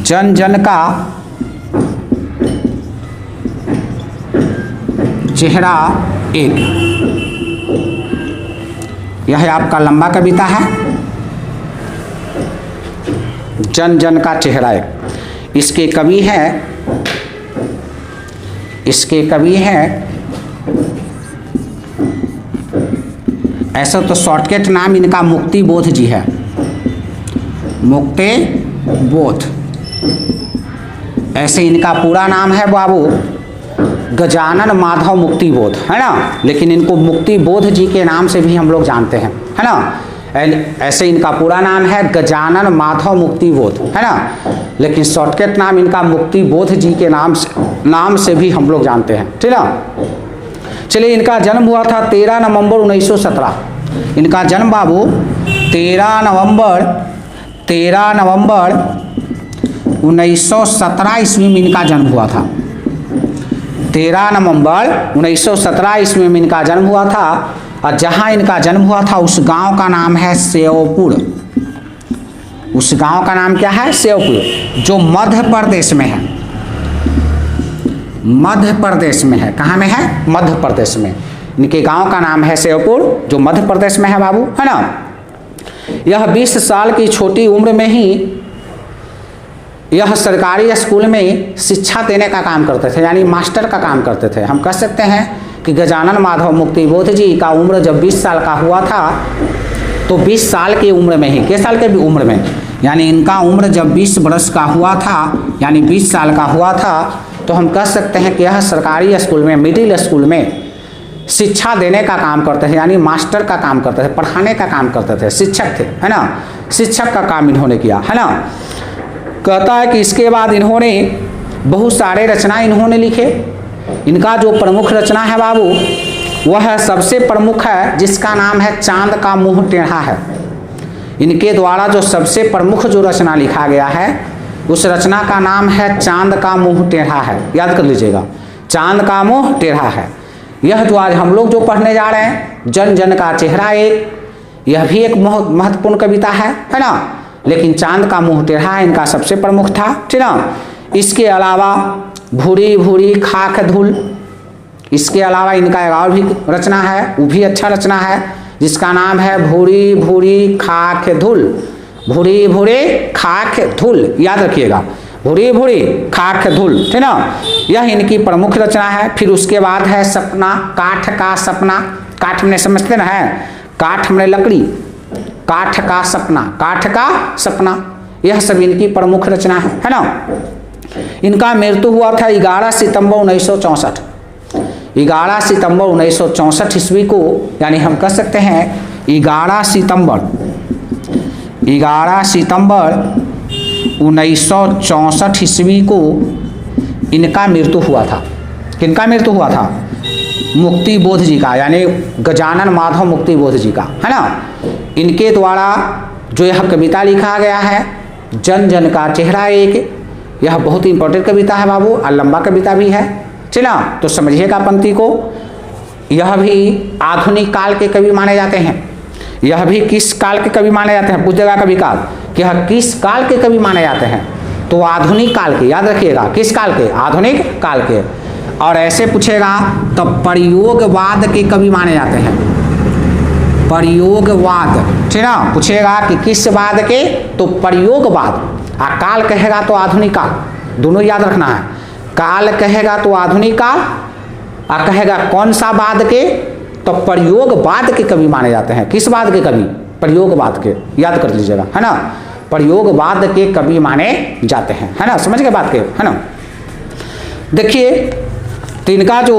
जन जन का चेहरा एक, यह आपका लंबा कविता है। जन जन का चेहरा एक, इसके कवि हैं ऐसा तो शॉर्टकट नाम इनका मुक्ति बोध जी है, मुक्ति बोध, ऐसे इनका पूरा नाम है बाबू गजानन माधव मुक्ति बोध, है ना। लेकिन इनको मुक्ति बोध जी के नाम से भी हम लोग जानते हैं, है ना। ऐसे इनका पूरा नाम है गजानन माधव मुक्ति बोध, है ना। लेकिन शॉर्टकट नाम इनका मुक्ति बोध जी के नाम से भी हम लोग जानते हैं, ठीक है। चलिए, इनका जन्म हुआ था 13 नवंबर 1917। इनका जन्म बाबू 13 नवंबर 1917 ईस्वी में इनका जन्म हुआ था। 13 नवंबर 1917 ईस्वी में इनका जन्म हुआ था। और जहाँ इनका जन्म हुआ था उस गांव का नाम है सेवपुर। उस गांव का नाम क्या है? सेवपुर, जो मध्य प्रदेश में है। मध्य प्रदेश में है। कहाँ में है? मध्य प्रदेश में। इनके गांव का नाम है सेवपुर, जो मध्य प्रदेश में है बाबू, है ना। यह 20 साल की छोटी उम्र में ही यह सरकारी स्कूल में शिक्षा देने का काम करते थे, यानी मास्टर का काम करते थे। हम कह सकते हैं कि गजानन माधव मुक्ति बोध जी का उम्र जब 20 साल का हुआ था, तो 20 साल की उम्र में ही, किस साल के भी उम्र में, यानी इनका उम्र जब 20 वर्ष का हुआ था, यानी 20 साल का हुआ था, तो हम कह सकते हैं कि यह सरकारी स्कूल में, मिडिल स्कूल में शिक्षा देने का काम करते थे, यानी मास्टर का काम करते थे, पढ़ाने का काम करते थे, शिक्षक थे, है ना। शिक्षक का काम इन्होंने किया, है ना। कहता है कि इसके बाद इन्होंने बहुत सारे रचना इन्होंने लिखे। इनका जो प्रमुख रचना है बाबू, वह सबसे प्रमुख है, जिसका नाम है चांद का मुंह टेढ़ा है। इनके द्वारा जो सबसे प्रमुख जो रचना लिखा गया है, उस रचना का नाम है चांद का मुंह टेढ़ा है। याद कर लीजिएगा, चांद का मुंह टेढ़ा है। यह जो आज हम लोग जो पढ़ने जा रहे हैं, जन जन का चेहरा एक, यह भी एक बहुत महत्वपूर्ण कविता है ना। लेकिन चांद का मुंह टेढ़ा है इनका सबसे प्रमुख था, ठीक ना। इसके अलावा भूरी भूरी खाक धूल, इसके अलावा इनका एक और भी रचना है, वो भी अच्छा रचना है, जिसका नाम है भूरी भूरी खाक धूल। भूरी भूरी खाक धूल, याद रखिएगा, भूरी भूरी खाक धूल, ठीक ना। यह इनकी प्रमुख रचना है। फिर उसके बाद है सपना, काठ का सपना। काठ में समझते ना है, काठ में लकड़ी, काठ का सपना, काठ का सपना, यह सब इनकी प्रमुख रचना है ना। इनका मृत्यु हुआ था 11 सितंबर 1964। 11 सितंबर 1964 ईस्वी को, यानी हम कह सकते हैं 11 सितंबर 1964 ईस्वी को इनका मृत्यु हुआ था। किनका मृत्यु हुआ था? मुक्ति बोध जी का, यानी गजानन माधव मुक्ति बोध जी का, है ना। इनके द्वारा जो यह कविता लिखा गया है, जन जन का चेहरा एक, यह बहुत ही इंपॉर्टेंट कविता है बाबू, और लंबा कविता भी है, चला। तो समझिएगा पंक्ति को। यह भी आधुनिक काल के कवि माने जाते हैं। यह भी किस काल के कवि माने जाते हैं? पूछ देगा कवि काल कि यह किस काल के कवि माने जाते हैं? तो आधुनिक काल के, याद रखिएगा, किस काल के? आधुनिक काल के। और ऐसे पूछेगा तो प्रयोगवाद के कवि माने जाते हैं। प्रयोगवाद, ठीक ना। पूछेगा कि किस वाद के? तो प्रयोगवाद। आ काल कहेगा तो आधुनिक काल, दोनों याद रखना है। काल कहेगा तो आधुनिक काल, आ कहेगा कौन सा वाद के? तो प्रयोगवाद के कवि माने जाते हैं। किस वाद के कवि? प्रयोगवाद के, याद कर लीजिएगा, है ना। प्रयोगवाद के कवि माने जाते हैं, है ना। समझ गए बात के, है ना। देखिए, तो इनका जो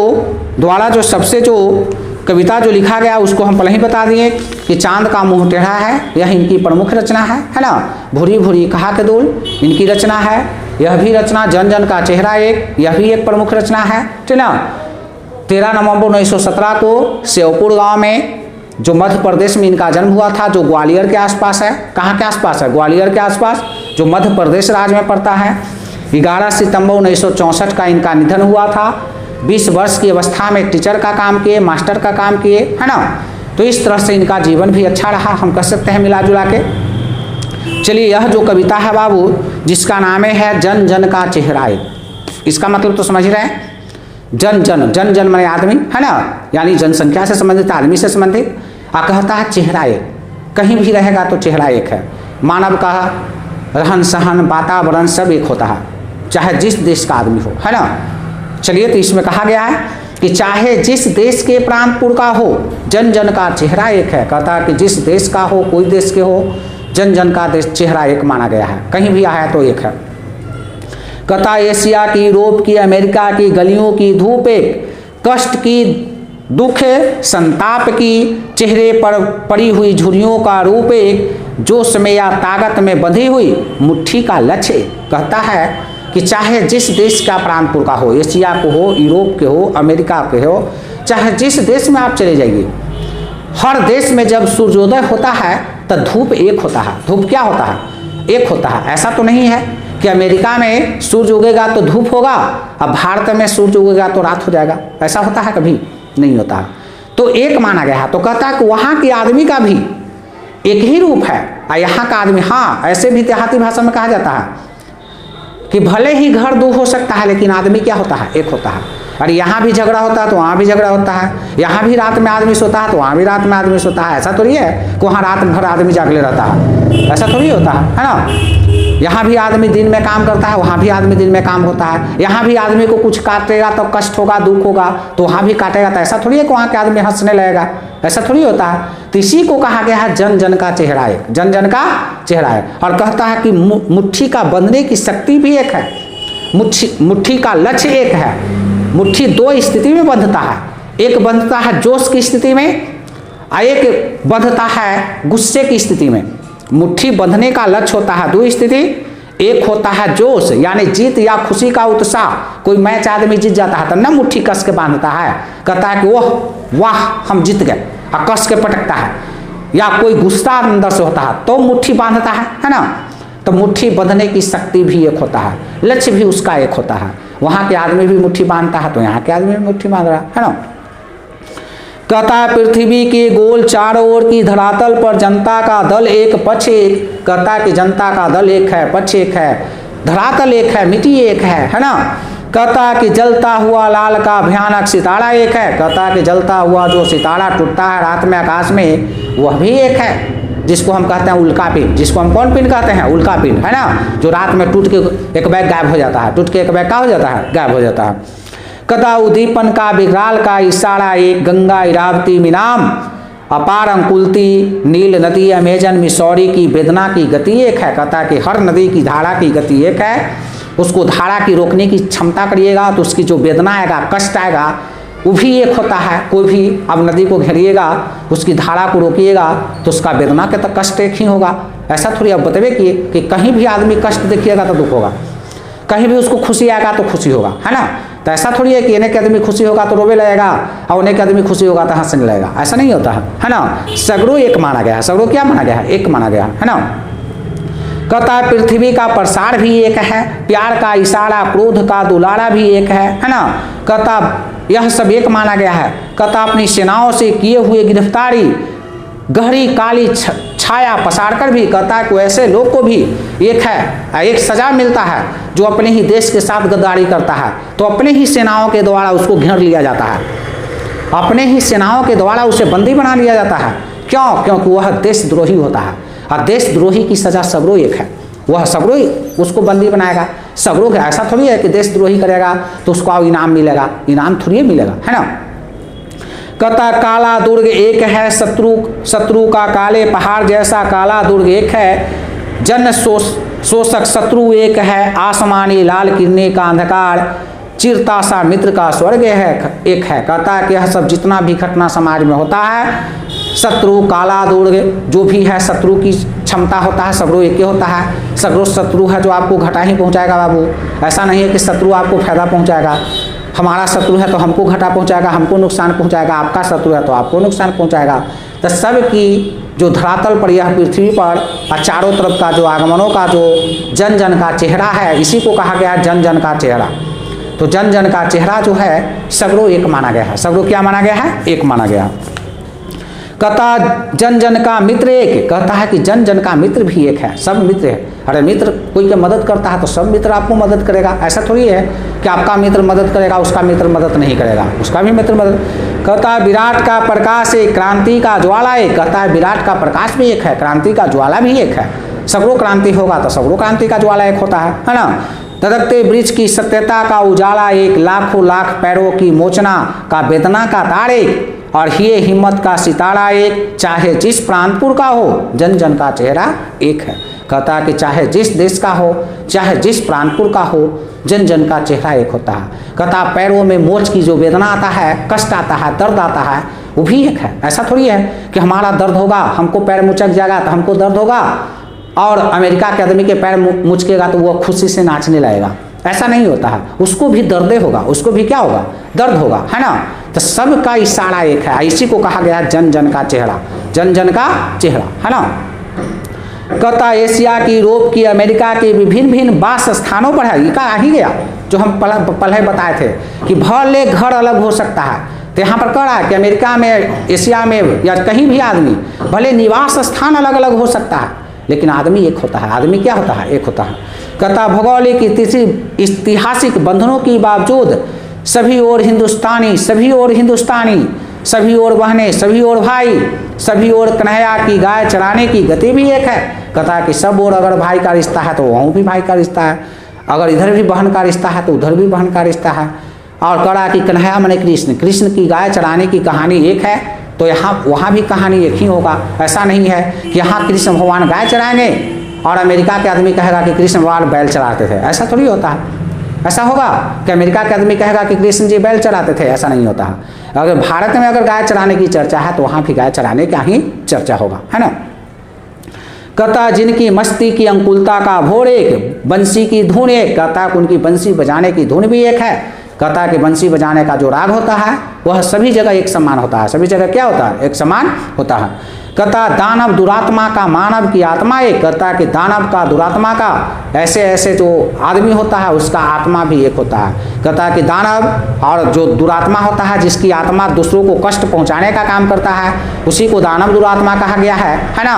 द्वारा जो सबसे जो कविता जो लिखा गया उसको हम पहले ही बता दिए कि चांद का मुंह टेढ़ा है, यह इनकी प्रमुख रचना है ना। भूरी भूरी खाक धूल इनकी रचना है। यह भी रचना जन जन का चेहरा एक, यह भी एक प्रमुख रचना है, ठीक ना। 13 नवंबर 1917 को सेवपुर गांव में, जो मध्य प्रदेश में इनका जन्म हुआ था, जो ग्वालियर के आसपास है। कहाँ के आसपास है? ग्वालियर के आसपास, जो मध्य प्रदेश राज्य में पड़ता है। 11 सितंबर 1964 का इनका निधन हुआ था। 20 वर्ष की अवस्था में टीचर का काम किए, मास्टर का काम किए, है ना। तो इस तरह से इनका जीवन भी अच्छा रहा, हम कह सकते हैं मिला जुला के। चलिए, यह जो कविता है बाबू, जिसका नाम है जन जन का चेहरा एक। इसका मतलब तो समझ रहे हैं, जन जन, जन जन माने आदमी है ना, यानी जनसंख्या से संबंधित, आदमी से संबंधित। कहता है चेहरा एक, कहीं भी रहेगा तो चेहरा एक है। मानव का रहन सहन वातावरण सब एक होता है, चाहे जिस देश का आदमी हो, है ना। चलिए, तो इसमें कहा गया है कि चाहे जिस देश के प्रांतपुर का हो, जन जन का चेहरा एक है। कहता है कि जिस देश का हो, कोई देश के हो, जन जन का चेहरा एक माना गया है, कहीं भी आया तो एक है। कहता एशिया की, यूरोप की, अमेरिका की गलियों की धूप एक, कष्ट की, दुख संताप की, चेहरे पर पड़ी हुई झुर्रियों का रूप एक, जोश में या ताकत में बंधी हुई मुट्ठी का लक्ष्य। कहता है कि चाहे जिस देश का प्रांतपुर का हो, एशिया को हो, यूरोप के हो, अमेरिका के हो, चाहे जिस देश में आप चले जाइए, हर देश में जब सूर्योदय होता है तो धूप एक होता है। धूप क्या होता है? एक होता है। ऐसा तो नहीं है कि अमेरिका में सूर्य उगेगा तो धूप होगा, अब भारत में सूर्य उगेगा तो रात हो जाएगा। ऐसा होता है? कभी नहीं होता है। तो एक माना गया है। तो कहता है कि वहाँ के आदमी का भी एक ही रूप है और यहाँ का आदमी, हाँ, ऐसे भी देहाती भाषा में कहा जाता है कि भले ही घर दो हो सकता है लेकिन आदमी क्या होता है? एक होता है। और यहाँ भी झगड़ा होता है तो वहाँ भी झगड़ा होता है, यहाँ भी रात में आदमी सोता है तो वहाँ भी रात में आदमी सोता है। ऐसा थोड़ी है कि वहाँ रात भर आदमी जागले रहता है, ऐसा थोड़ी होता है ना। यहाँ भी आदमी दिन में काम करता है, वहाँ भी आदमी दिन में काम होता है। यहाँ भी आदमी को कुछ काटेगा तो कष्ट होगा, दुख होगा, तो वहाँ भी काटेगा। तो ऐसा थोड़ी है कि वहाँ के आदमी हंसने लगेगा, ऐसा थोड़ी होता है। तो इसी को कहा गया है जन जन का चेहरा एक, जन जन का चेहरा है। और कहता है कि मुट्ठी का बंधने की शक्ति भी एक है, मुट्ठी का लक्ष्य एक है। मुट्ठी दो स्थिति में बंधता है, एक बंधता है जोश की स्थिति में और एक बंधता है गुस्से की स्थिति में। मुट्ठी बंधने का लक्ष्य होता है दो स्थिति, एक होता है जोश यानी जीत या खुशी का उत्साह। कोई मैच आदमी जीत जाता है तो ना मुट्ठी कस के बांधता है, कहता है कि ओह वाह हम जीत गए, और कस के पटकता है। या कोई गुस्सा अंदर से होता है तो मुट्ठी बांधता है ना। तो मुट्ठी बंधने की शक्ति भी एक होता है, लक्ष्य भी उसका एक होता है। वहाँ के आदमी भी मुट्ठी बांधता है तो यहाँ के आदमी भी मुट्ठी बांध रहा है ना। कहता है पृथ्वी के गोल चारों ओर की धरातल पर जनता का दल एक पक्ष एक। कहता है कि जनता का दल एक है, पक्ष एक है, धरातल एक है, मिट्टी एक है ना। कहता है कि जलता हुआ लाल का भयानक सितारा एक है। कहता है कि जलता हुआ जो सितारा टूटता है रात में आकाश में, वह भी एक है, जिसको हम कहते हैं उल्का पिंड। जिसको हम कौन पिंड कहते हैं? उल्का पिंड, है ना, जो रात में टूट के एक बैग गायब हो जाता है, टूट के एक बैग क्या हो जाता है? गायब हो जाता है। कदा उद्दीपन का विकराल का इशारा एक, गंगा इरावती मिनाम अपार अंकुलती नील नदी अमेजन मिसौरी की वेदना की गति एक है। कहता है कि हर नदी की धारा की गति एक है, उसको धारा की रोकने की क्षमता करिएगा तो उसकी जो वेदना आएगा, कष्ट आएगा, वो भी एक होता है। कोई भी अब नदी को घेरिएगा, उसकी धारा को रोकिएगा तो उसका वेदना के तो कष्ट एक ही होगा। ऐसा थोड़ी आप बतवे कि कहीं भी आदमी कष्ट देखिएगा तो दुख होगा, कहीं भी उसको खुशी आएगा तो खुशी होगा, है ना। तो ऐसा थोड़ी है कि इन्हें के आदमी खुशी होगा तो रोवे लगेगा और उन्हें के आदमी खुशी होगा तो हंसने लगेगा, ऐसा नहीं होता है ना। सगरो एक माना गया है। सगरो क्या माना गया है? एक माना गया है ना। कहता है पृथ्वी का प्रसार भी एक है, प्यार का इशारा क्रोध का दुलारा भी एक है ना। कहता यह सब एक माना गया है। कहता अपनी सेनाओं से किए हुए गिरफ्तारी गहरी काली छाया पसार कर भी, कहता है कि ऐसे लोग को भी एक है, एक सजा मिलता है जो अपने ही देश के साथ गद्दारी करता है तो अपने ही सेनाओं के द्वारा उसको घेर लिया जाता है, अपने ही सेनाओं के द्वारा उसे बंदी बना लिया जाता है। क्यों? क्योंकि वह देशद्रोही होता है और देशद्रोही की सजा सगरो एक है। वह सगरो ही उसको बंदी बनाएगा। सगरो ऐसा थोड़ी है कि देशद्रोही करेगा तो उसको इनाम मिलेगा, इनाम थोड़ी मिलेगा, है ना। कहता काला दुर्ग एक है, शत्रु का काले पहाड़ जैसा काला दुर्ग एक है, जन शोषक शत्रु एक है, आसमानी लाल किरने का अंधकार चिरता सा मित्र का स्वर्ग है एक है। कहता है कि यह सब जितना भी घटना समाज में होता है, शत्रु काला दुर्ग जो भी है, शत्रु की क्षमता होता है, सगरो एक ही होता है। सगरो शत्रु है जो आपको घाटा ही पहुंचाएगा बाबू, ऐसा नहीं है कि शत्रु आपको फायदा पहुंचाएगा। हमारा शत्रु है तो हमको घाटा पहुंचाएगा, हमको नुकसान पहुंचाएगा, आपका शत्रु है तो आपको नुकसान पहुंचाएगा। तो सब की जो धरातल पर यह पृथ्वी पर चारों तरफ का जो आगमनों का जो जन जन का चेहरा है, इसी को कहा गया है जन जन का चेहरा। तो जन जन का चेहरा जो है सगरो एक माना गया है। सगरो क्या माना गया है? एक माना गया। कहता जन जन का मित्र एक, कहता है कि जन जन का मित्र भी एक है, सब मित्र है। अरे मित्र कोई के मदद करता है तो सब मित्र आपको मदद करेगा, ऐसा थोड़ी है कि आपका मित्र मदद करेगा उसका मित्र मदद नहीं करेगा, उसका भी मित्र मदद। कहता है विराट का प्रकाश एक, क्रांति का ज्वाला एक, कहता है विराट का प्रकाश भी एक है, क्रांति का ज्वाला भी एक है। सगरो क्रांति होगा तो सगरो क्रांति का ज्वाला एक होता है ना। धधकते वृक्ष की सत्यता का उजाला एक, लाखों लाख पैरों की मोचना का वेदना का तार एक, और ये हिम्मत का सितारा एक, चाहे जिस प्रांतपुर का हो जन जन का चेहरा एक है। कहता है कि चाहे जिस देश का हो, चाहे जिस प्रांतपुर का हो, जन जन का चेहरा एक होता है। कहता पैरों में मोच की जो वेदना आता है, कष्ट आता है, दर्द आता है, वो भी एक है। ऐसा थोड़ी है कि हमारा दर्द होगा, हमको पैर मुचक जाएगा तो हमको दर्द होगा, और अमेरिका के आदमी के पैर मुचकेगा तो वो खुशी से नाचने लगेगा, ऐसा नहीं होता है। उसको भी दर्द होगा, उसको भी क्या होगा, दर्द होगा, है ना। तो सबका इशारा एक है, इसी को कहा गया है जन जन का चेहरा, जन जन का चेहरा, है ना। कहता एशिया की, यूरोप की, अमेरिका के विभिन्न भिन्न वास स्थानों पर है, ये कहा ही गया जो हम पहले बताए थे कि भले घर अलग हो सकता है, तो यहाँ पर कह रहा है कि अमेरिका में, एशिया में या कहीं भी आदमी भले निवास स्थान अलग अलग हो सकता है, लेकिन आदमी एक होता है। आदमी क्या होता है, एक होता है। कहता भौगोलिक ऐतिहासिक बंधनों की बावजूद सभी ओर हिंदुस्तानी, सभी ओर हिंदुस्तानी, सभी ओर बहने, सभी ओर भाई, सभी ओर कन्हैया की गाय चराने की गति भी एक है। कहता है कि सब ओर अगर भाई का रिश्ता है तो वहाँ भी भाई का रिश्ता है, अगर इधर भी बहन का रिश्ता है तो उधर भी बहन का रिश्ता है। और कह रहा कि कन्हैया माने कृष्ण, कृष्ण की गाय चराने की कहानी एक है, तो यहाँ वहाँ भी कहानी एक ही होगा। ऐसा नहीं है कि यहाँ कृष्ण भगवान गाय चराएंगे और अमेरिका के आदमी कहेगा कि कृष्ण भगवान बैल चराते थे, ऐसा थोड़ी होता है। ऐसा होगा कि अमेरिका के आदमी कहेगा कि कृष्ण जी बैल चराते थे, ऐसा नहीं होता है। अगर भारत में अगर गाय चराने की चर्चा है तो वहाँ भी गाय चराने का ही चर्चा होगा, है ना। कहता जिनकी मस्ती की अंकुलता का भोर एक, बंसी की धुन एक, कहता उनकी बंसी बजाने की धुन भी एक है। कहता है कि बंसी बजाने का जो राग होता है वह सभी जगह एक समान होता है, सभी जगह क्या होता है, एक समान होता है। कहता दानव दुरात्मा का मानव की आत्मा एक, कहता कि दानव का दुरात्मा का ऐसे ऐसे जो आदमी होता है उसका आत्मा भी एक होता है। कहता कि दानव और जो दुरात्मा होता है जिसकी आत्मा दूसरों को कष्ट पहुंचाने का काम करता है उसी को दानव दुरात्मा कहा गया है ना।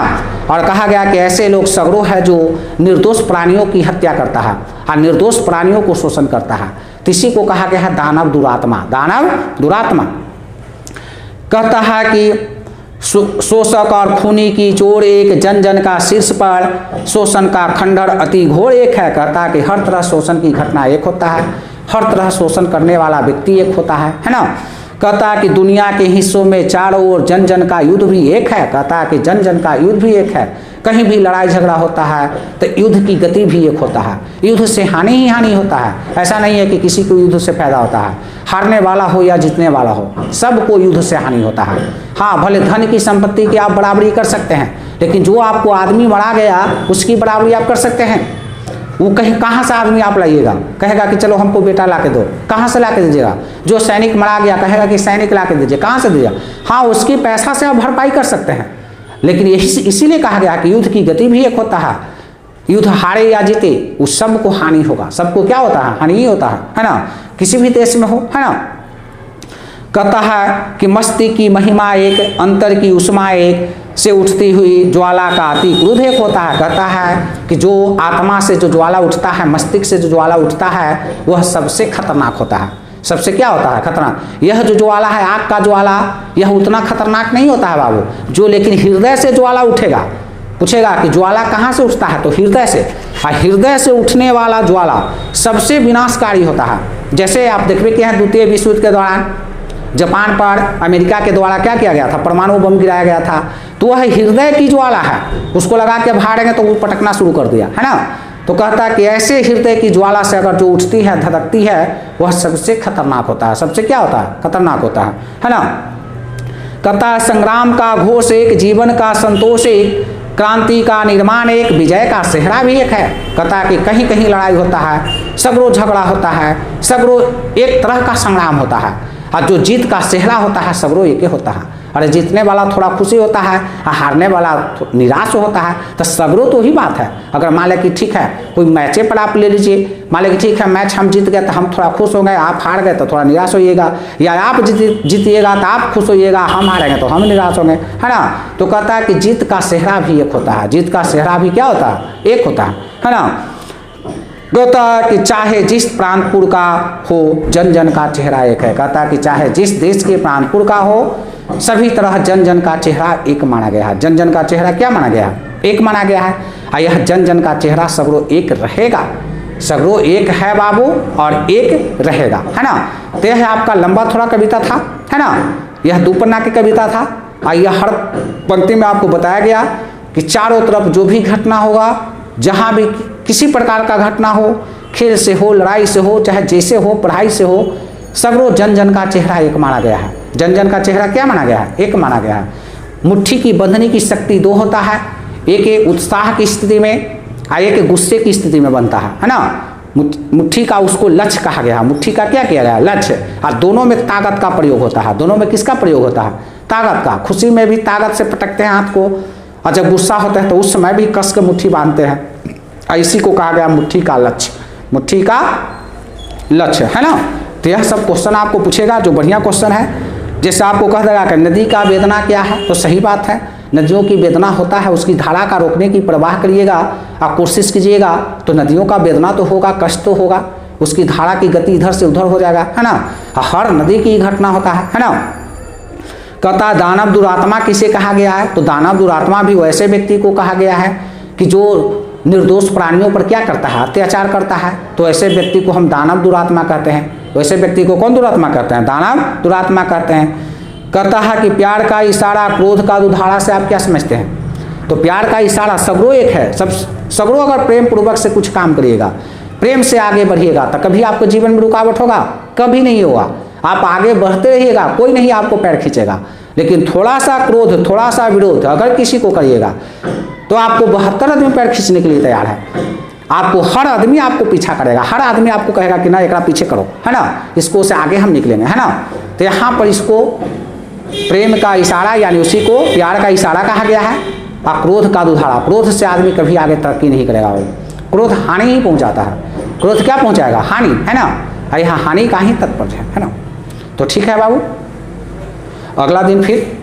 और कहा गया कि ऐसे लोग सगरो है जो निर्दोष प्राणियों की हत्या करता है और निर्दोष प्राणियों को शोषण करता है, तो इसी को कहा गया है दानव दुरात्मा, दानव दुरात्मा। कहता है कि शोषक और खूनी की चोर एक, जन जन का शीर्ष पर शोषण का खंडर अति घोर एक है। कहता है कि हर तरह शोषण की घटना एक होता है, हर तरह शोषण करने वाला व्यक्ति एक होता है ना। कहता है कि दुनिया के हिस्सों में चारों ओर जन जन का युद्ध भी एक है। कहता है कि जन जन का युद्ध भी एक है, कहीं भी लड़ाई झगड़ा होता है तो युद्ध की गति भी एक होता है, युद्ध से हानि ही हानि होता है। ऐसा नहीं है कि किसी को युद्ध से फायदा होता है, हारने वाला हो या जीतने वाला हो सबको युद्ध से हानि होता है। हाँ भले धन की संपत्ति की आप बराबरी कर सकते हैं, लेकिन जो आपको आदमी मरा गया उसकी बराबरी आप कर सकते हैं। वो कहीं कहाँ से आदमी आप लाइएगा, कहेगा कि चलो हमको बेटा ला के दो, कहाँ से ला के दीजिएगा। जो सैनिक मरा गया कहेगा कि सैनिक ला के दीजिए, कहाँ से दीजिएगा। हाँ उसकी पैसा से आप भरपाई कर सकते हैं, लेकिन यही इसीलिए कहा गया कि युद्ध की गति भी एक होता है। युद्ध हारे या जीते उस सबको हानि होगा, सबको क्या होता है, हानि ही होता है ना, किसी भी देश में हो, है ना। कहता है कि मस्ती की महिमा एक, अंतर की उष्मा एक, से उठती हुई ज्वाला का अति क्रोध एक होता है। कहता है कि जो आत्मा से जो ज्वाला उठता है, मस्तिष्क से जो ज्वाला उठता है वह सबसे खतरनाक होता है। सबसे क्या होता है, खतरनाक। यह जो ज्वाला है आग का ज्वाला, यह उतना खतरनाक नहीं होता है बाबू। जो लेकिन हृदय से ज्वाला उठेगा, पूछेगा कि ज्वाला कहाँ से उठता है, तो हृदय से। और हृदय से उठने वाला ज्वाला सबसे विनाशकारी होता है। जैसे आप देखते कि द्वितीय विश्व युद्ध के दौरान जापान पर अमेरिका के द्वारा क्या किया गया था, परमाणु बम गिराया गया था, तो वह हृदय की ज्वाला है, उसको लगा के भागेंगे तो वो पटकना शुरू कर दिया, है ना। तो कहता है कि ऐसे हृदय की ज्वाला से अगर जो उठती है, धधकती है, वह सबसे खतरनाक होता है, सबसे क्या होता है, खतरनाक होता है ना। कहता है संग्राम का घोष एक, जीवन का संतोष एक, क्रांति का निर्माण एक, विजय का सेहरा भी एक है। कहता है कि कहीं कहीं लड़ाई होता है, सगरो झगड़ा होता है, सगरो एक तरह का संग्राम होता है, और जो जीत का सेहरा होता है सगरो एक होता है। अरे जीतने वाला थोड़ा खुशी होता है और हारने वाला निराश होता है। तो सगरों तो ही बात है। अगर मान लें कि ठीक है कोई मैचे पर आप ले लीजिए, मान लें कि ठीक है मैच हम जीत गए तो हम थोड़ा खुश हो गए, आप हार गए तो थोड़ा निराश होइएगा, या आप जीतिएगा तो आप खुश होइएगा, हम हारेंगे तो हम निराश होंगे, है ना। तो कहता है कि जीत का सेहरा भी एक होता है, जीत का सेहरा भी क्या होता है, एक होता है ना। कहता है कि चाहे जिस प्रांतपुर का हो जन जन का चेहरा एक है। कहता है कि चाहे जिस देश के प्रांतपुर का हो सभी तरह जन जन का चेहरा एक माना गया है। जन जन का चेहरा क्या माना गया है, एक माना गया है। और यह जन जन का चेहरा सगरो एक रहेगा, सगरो एक है बाबू और एक रहेगा, है ना। तो यह आपका लंबा थोड़ा कविता था, है ना। यह दुपन्ना की कविता था और यह हर पंक्ति में आपको बताया गया कि चारों तरफ जो भी घटना होगा, जहाँ भी किसी प्रकार का घटना हो, खेल से हो, लड़ाई से हो, चाहे जैसे हो, पढ़ाई से हो, सगरो जन जन का चेहरा एक माना गया है। जन जन का चेहरा क्या माना गया है, एक माना गया है। मुट्ठी की बंधनी की शक्ति दो होता है, एक उत्साह की स्थिति में और एक गुस्से की स्थिति में बनता है ना। मुट्ठी का उसको लक्ष्य कहा गया है, मुट्ठी का क्या किया गया है, लक्ष्य। और दोनों में ताकत का प्रयोग होता है, दोनों में किसका प्रयोग होता है, ताकत का। खुशी में भी ताकत से पटकते हैं हाथ को, और जब गुस्सा होता है तो उस समय भी कस के मुट्ठी बांधते हैं। इसी को कहा गया मुट्ठी का लक्ष्य, मुट्ठी का लक्ष्य, है ना। तो यह सब क्वेश्चन आपको पूछेगा जो बढ़िया क्वेश्चन है। जैसे आपको कह देगा कि नदी का वेदना क्या है, तो सही बात है, नदियों की वेदना होता है, उसकी धारा का रोकने की परवाह करिएगा और कोशिश कीजिएगा तो नदियों का वेदना तो होगा, कष्ट तो होगा, उसकी धारा की गति इधर से उधर हो जाएगा, है ना। हर नदी की घटना होता है ना। कहता दानव दुरात्मा किसे कहा गया है, तो दानव दुरात्मा भी वैसे व्यक्ति को कहा गया है कि जो निर्दोष प्राणियों पर क्या करता है, अत्याचार करता है। तो ऐसे व्यक्ति को हम दानव दुरात्मा कहते हैं। वैसे व्यक्ति को कौन दुरात्मा कहते हैं, दानव दुरात्मा कहते हैं। कहता है कि प्यार का इशारा क्रोध का दुधाड़ा से आप क्या समझते हैं, तो प्यार का इशारा सगरो एक है। सब सगरो अगर प्रेम पूर्वक से कुछ काम करिएगा, प्रेम से आगे बढ़िएगा, तो कभी आपके जीवन में रुकावट होगा, कभी नहीं होगा। आप आगे बढ़ते रहिएगा, कोई नहीं आपको पैर खींचेगा। लेकिन थोड़ा सा क्रोध, थोड़ा सा विरोध अगर किसी को करिएगा तो आपको 72 आदमी पैर खींचने के लिए तैयार है। आपको हर आदमी आपको पीछा करेगा, हर आदमी आपको कहेगा कि ना एकरा पीछे करो, है ना, इसको से आगे हम निकलेंगे, है ना। तो यहाँ पर इसको प्रेम का इशारा यानी उसी को प्यार का इशारा कहा गया है। और क्रोध का दुधाड़ा, क्रोध से आदमी कभी आगे तरक्की नहीं करेगा, वो क्रोध हानि ही पहुंचाता है। क्रोध क्या पहुंचाएगा, हानि, है ना। और यहाँ हानि का ही तत्पर्य है ना। तो ठीक है बाबू, अगला दिन फिर